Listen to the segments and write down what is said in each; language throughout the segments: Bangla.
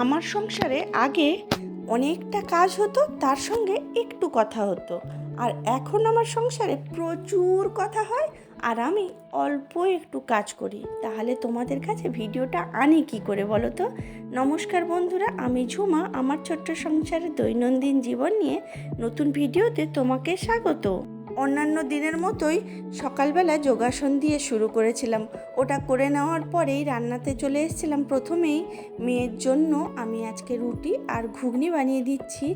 আমার সংসারে আগে অনেকটা কাজ হতো, তার সঙ্গে একটু কথা হতো। আর এখন আমার সংসারে প্রচুর কথা হয় আর আমি অল্প একটু কাজ করি। তাহলে তোমাদের কাছে ভিডিওটা আনি কি করে বলো তো? নমস্কার বন্ধুরা, আমি ঝুমা। আমার ছোট্ট সংসারের দৈনন্দিন জীবন নিয়ে নতুন ভিডিওতে তোমাকে স্বাগত। অন্যান্য দিনের মতোই সকালবেলা যোগাসন দিয়ে শুরু করেছিলাম। ওটা করে নেওয়ার পরেই রান্নাতে চলে এসেছিলাম। প্রথমেই মেয়ের জন্য আমি আজকে রুটি আর ঘুগনি বানিয়ে দিচ্ছি।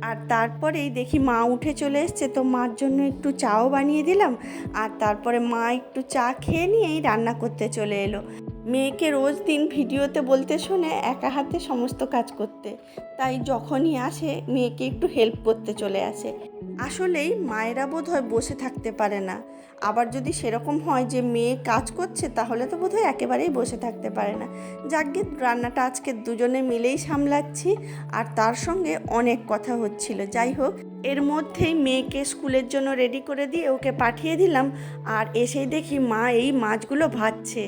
আর তারপরেই দেখি মা উঠে চলে এসছে, তো মার জন্য একটু চাও বানিয়ে দিলাম। আর তারপরে মা একটু চা খেয়ে নিয়েই রান্না করতে চলে এলো। মেয়েকে রোজ দিন ভিডিওতে বলতে শুনে একা হাতে সমস্ত কাজ করতে, তাই যখনই আসে মেয়েকে একটু হেল্প করতে চলে আসে। আসলেই মায়েরা বোধহয় বসে থাকতে পারে না। আবার যদি সেরকম হয় যে মেয়ে কাজ করছে, তাহলে তো বোধহয় একেবারেই বসে থাকতে পারে না। যাকগে, রান্নাটা আজকে দুজনে মিলেই সামলাচ্ছি, আর তার সঙ্গে অনেক কথা হচ্ছিল। যাই হোক, এর মধ্যেই মেয়েকে স্কুলের জন্য রেডি করে দিয়ে ওকে পাঠিয়ে দিলাম। আর এসেই দেখি মা এই মাছগুলো ভাজছে।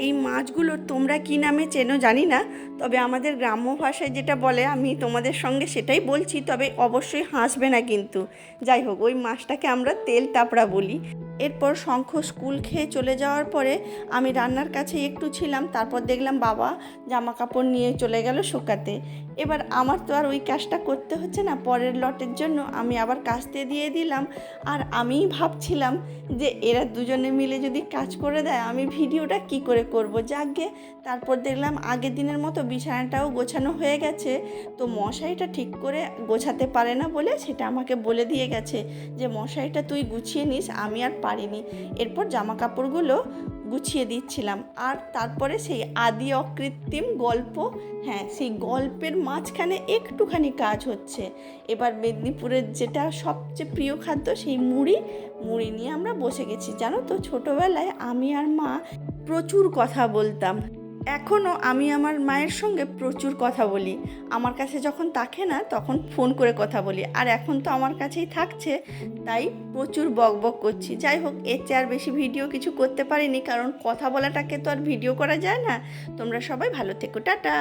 এই মাছগুলো তোমরা কী নামে চেনো জানি না, তবে আমাদের গ্রাম্য ভাষায় যেটা বলে আমি তোমাদের সঙ্গে সেটাই বলছি, তবে অবশ্যই হাসবে না কিন্তু। যাই হোক, ওই মাছটাকে আমরা তেল তাপড়া বলি। এরপর শঙ্খ স্কুল খেয়ে চলে যাওয়ার পরে আমি রান্নার কাছে একটু ছিলাম। তারপর দেখলাম বাবা জামা কাপড় নিয়ে চলে গেল শুকাতে। এবার আমার তো আর ওই কাজটা করতে হচ্ছে না, পরের লটের জন্য আমি আবার কাচতে দিয়ে দিলাম। আর আমিই ভাবছিলাম যে এরা দুজনে মিলে যদি কাজ করে দেয়, আমি ভিডিওটা কি করে করব। যাকগে, তারপর দেখলাম আগের দিনের মতো বিছানাটাও গোছানো হয়ে গেছে। তো মশারিটা ঠিক করে গোছাতে পারে না বলে সেটা আমাকে বলে দিয়ে গেছে যে মশারিটা তুই গুছিয়ে নিস, আমি আর পারিনি। এরপর জামা কাপড়গুলো গুছিয়ে দিচ্ছিলাম। আর তারপরে সেই আদি অকৃত্রিম গল্প, হ্যাঁ, সেই গল্পের মাঝখানে একটুখানি কাজ হচ্ছে। এবার মেদিনীপুরের যেটা সবচেয়ে প্রিয় খাদ্য, সেই মুড়ি নিয়ে আমরা বসে গেছি। জানো তো, ছোটোবেলায় আমি আর মা প্রচুর কথা বলতাম। এখনও আমি আমার মায়ের সঙ্গে প্রচুর কথা বলি। আমার কাছে যখন থাকে না, তখন ফোন করে কথা বলি। আর এখন তো আমার কাছেই থাকছে, তাই প্রচুর বকবক করছি। যাই হোক, এর চেয়ে আর বেশি ভিডিও কিছু করতে পারিনি, কারণ কথা বলাটাকে তো আর ভিডিও করা যায় না। তোমরা সবাই ভালো থেকো, টাটা।